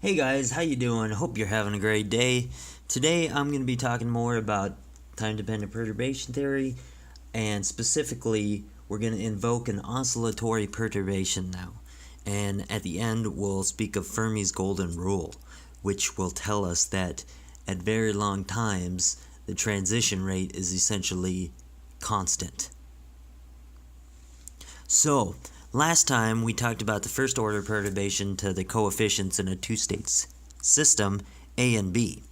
Hey guys, how you doing? Hope you're having a great day. Today I'm going to be talking more about time-dependent perturbation theory, and specifically we're going to invoke an oscillatory perturbation now. And at the end we'll speak of Fermi's golden rule, which will tell us that at very long times the transition rate is essentially constant. So, last time we talked about the first order perturbation to the coefficients in a two-state system, A and B.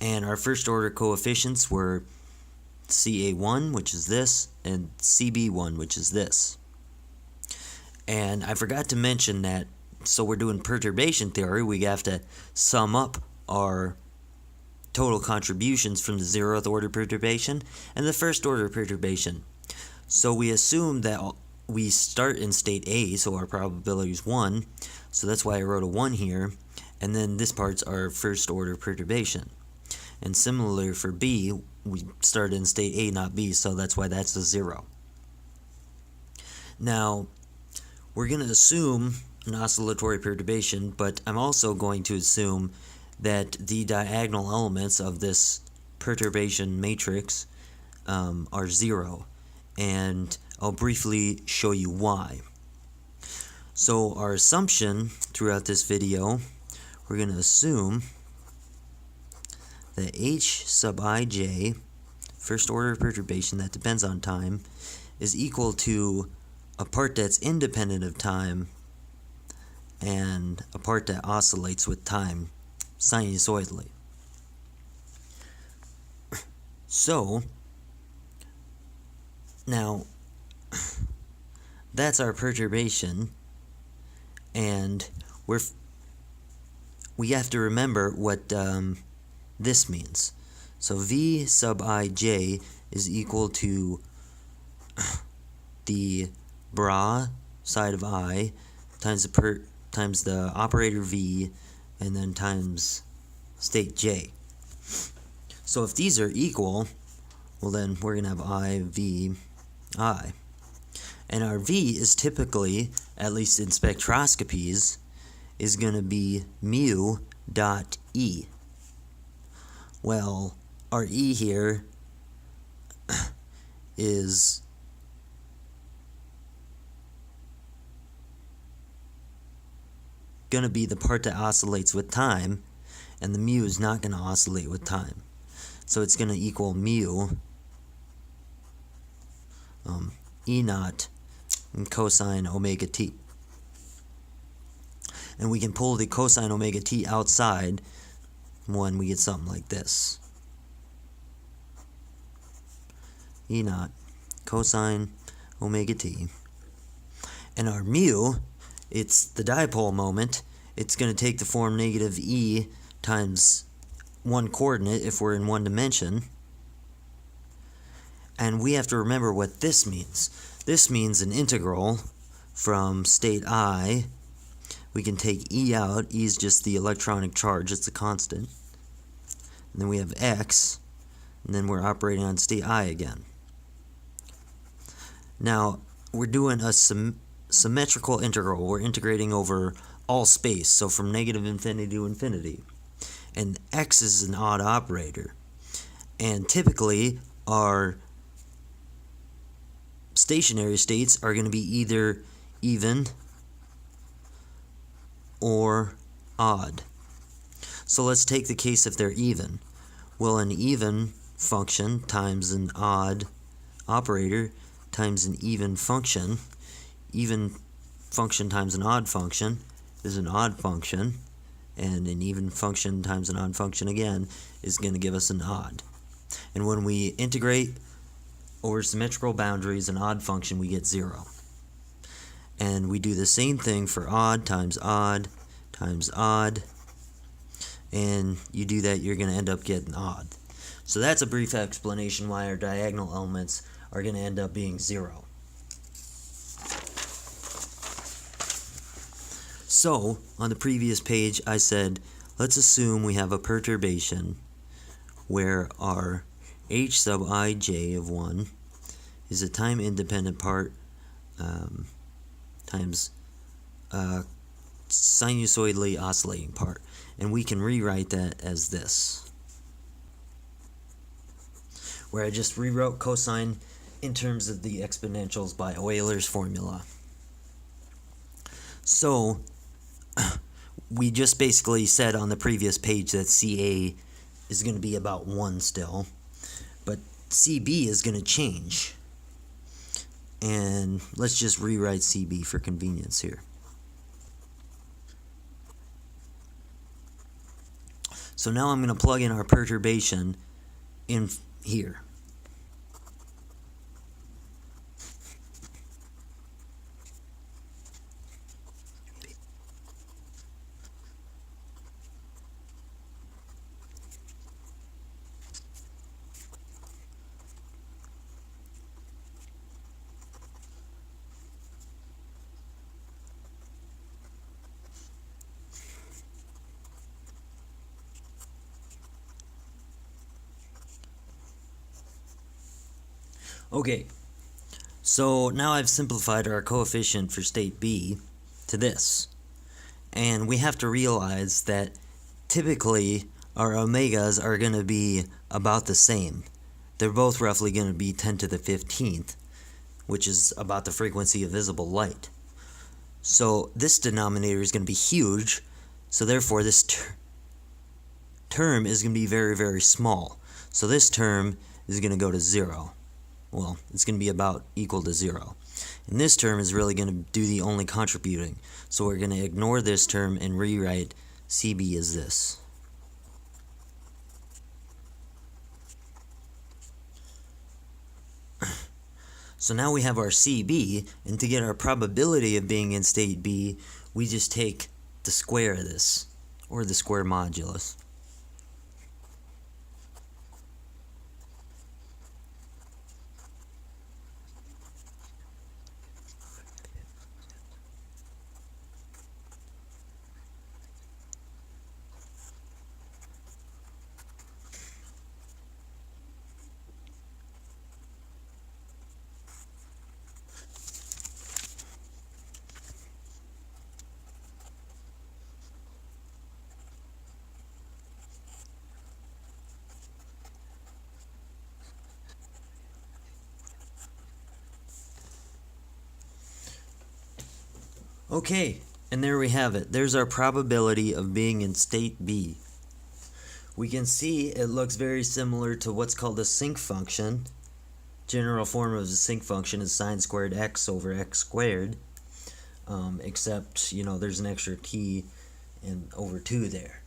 And our first order coefficients were CA1, which is this, and CB1, which is this. And I forgot to mention that, so we're doing perturbation theory, we have to sum up our total contributions from the zeroth order perturbation and the first order perturbation. So we assume that we start in state A, so our probability is 1, so that's why I wrote a 1 here, and then this part's our first order perturbation. And similarly for B, we start in state A, not B, so that's why that's a 0. Now, we're going to assume an oscillatory perturbation, but I'm also going to assume that the diagonal elements of this perturbation matrix are 0, and I'll briefly show you why. So our assumption throughout this video, we're going to assume that H sub ij, first order perturbation that depends on time, is equal to a part that's independent of time and a part that oscillates with time sinusoidally. So, now, that's our perturbation, and we have to remember what this means. So V sub ij is equal to the bra side of I times the operator V, and then times state j. So if these are equal, well then we're going to have I, V, I. And our V is typically, at least in spectroscopies, is going to be mu dot E. Well, our E here is going to be the part that oscillates with time, and the mu is not going to oscillate with time. So it's going to equal mu E naught and cosine omega t. And we can pull the cosine omega t outside when we get something like this. E naught cosine omega t. And our mu, it's the dipole moment. It's going to take the form negative E times one coordinate if we're in one dimension. And we have to remember what this means. This means an integral from state I. We can take E out. E is just the electronic charge. It's a constant. And then we have X. And then we're operating on state I again. Now, we're doing a symmetrical integral. We're integrating over all space. So from negative infinity to infinity. And X is an odd operator. And typically, our stationary states are going to be either even or odd. So let's take the case if they're even. Well, an even function times an odd operator times an even function times an odd function is an odd function, and an even function times an odd function again is going to give us an odd. And when we integrate over symmetrical boundaries, an odd function, we get 0. And we do the same thing for odd times odd times odd. And you do that, you're going to end up getting odd. So that's a brief explanation why our diagonal elements are going to end up being 0. So, on the previous page, I said, let's assume we have a perturbation where our H sub ij of 1 is a time-independent part times sinusoidally oscillating part. and we can rewrite that as this, where I just rewrote cosine in terms of the exponentials by Euler's formula. So we just basically said on the previous page that CA is going to be about 1 still, but CB is going to change. And let's just rewrite CB for convenience here. So now I'm going to plug in our perturbation in here. Okay, so now I've simplified our coefficient for state B to this. And we have to realize that typically our omegas are going to be about the same. They're both roughly going to be 10 to the 15th, which is about the frequency of visible light. So this denominator is going to be huge, so therefore this term is going to be very, very small. So this term is going to go to 0. Well, it's going to be about equal to 0. And this term is really going to do the only contributing. So we're going to ignore this term and rewrite CB as this. So now we have our CB, and to get our probability of being in state B, we just take the square of this, or the square modulus. Okay, and there we have it. There's our probability of being in state B. We can see it looks very similar to what's called a sinc function. General form of the sinc function is sine squared x over x squared, except, there's an extra t and over 2 there.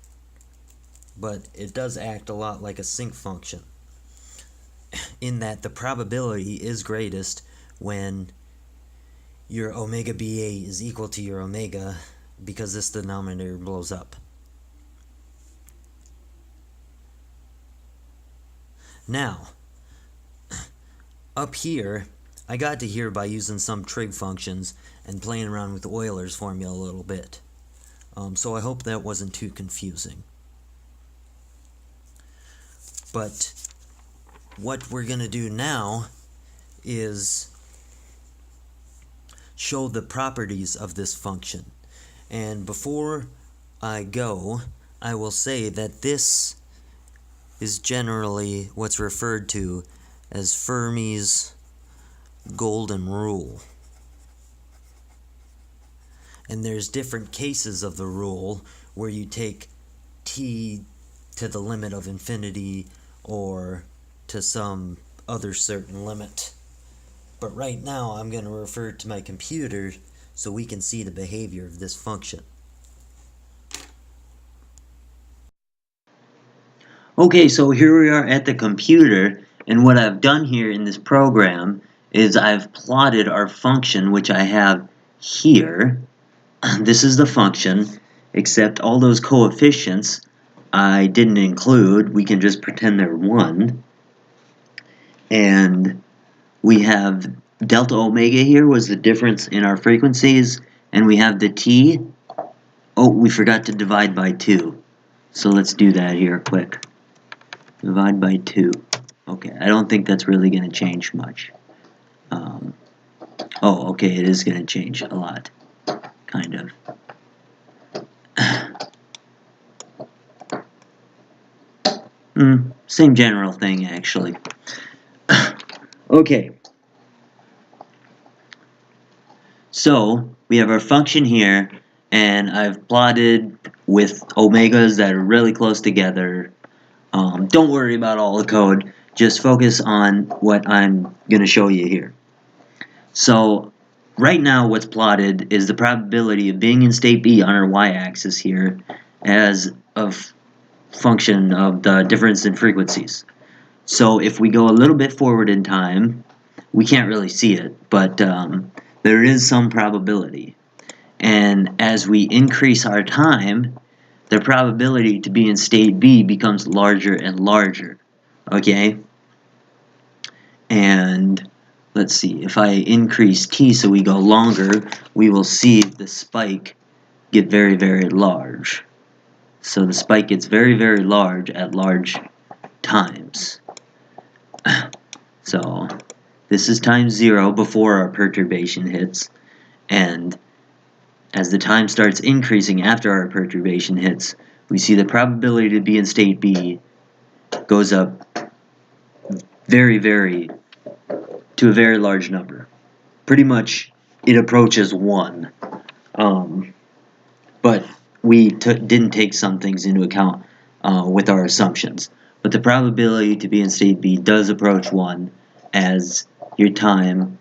But it does act a lot like a sinc function, in that the probability is greatest when your omega BA is equal to your omega, because this denominator blows up. Now, up here, I got to here by using some trig functions and playing around with Euler's formula a little bit. So I hope that wasn't too confusing. But what we're going to do now is show the properties of this function. And before I go, I will say that this is generally what's referred to as Fermi's golden rule. And there's different cases of the rule where you take t to the limit of infinity or to some other certain limit. But right now I'm going to refer to my computer so we can see the behavior of this function. Okay, so here we are at the computer, and what I've done here in this program is I've plotted our function, which I have here. This is the function, except all those coefficients I didn't include. We can just pretend they're 1. And we have delta omega here was the difference in our frequencies, and we have the t. Oh, we forgot to divide by 2. So let's do that here quick. Divide by 2. Okay, I don't think that's really going to change much. Oh, okay, it is going to change a lot. Kind of. Same general thing, actually. Okay. So, we have our function here, and I've plotted with omegas that are really close together. Don't worry about all the code, just focus on what I'm going to show you here. So, right now what's plotted is the probability of being in state B on our y-axis here as a function of the difference in frequencies. So if we go a little bit forward in time, we can't really see it, but there is some probability. And as we increase our time, the probability to be in state B becomes larger and larger. Okay? And let's see, if I increase t so we go longer, we will see the spike get very, very large. So the spike gets very, very large at large times. So this is time 0 before our perturbation hits, and as the time starts increasing after our perturbation hits, we see the probability to be in state B goes up very, very, to a very large number. Pretty much it approaches 1. But we didn't take some things into account with our assumptions. But the probability to be in state B does approach 1 as your time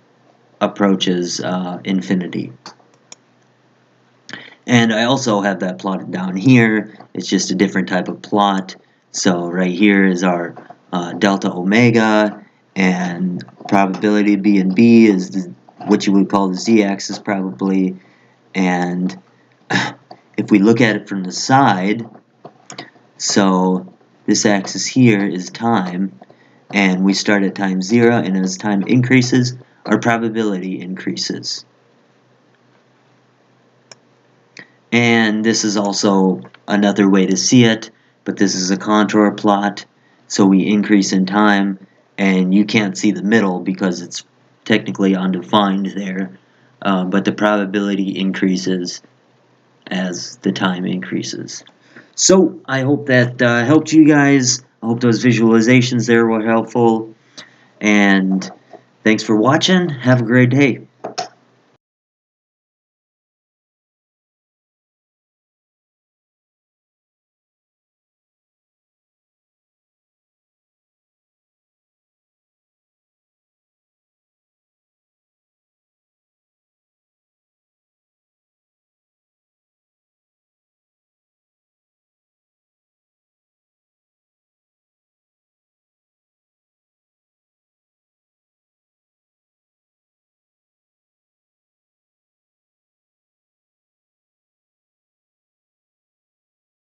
approaches infinity. And I also have that plotted down here. It's just a different type of plot. So right here is our delta omega, and probability B and B is what you would call the z-axis probably. And if we look at it from the side, so this axis here is time, and we start at time 0, and as time increases, our probability increases. And this is also another way to see it, but this is a contour plot, so we increase in time, and you can't see the middle because it's technically undefined there, but the probability increases as the time increases. So I hope that helped you guys. I hope those visualizations there were helpful, and thanks for watching. Have a great day.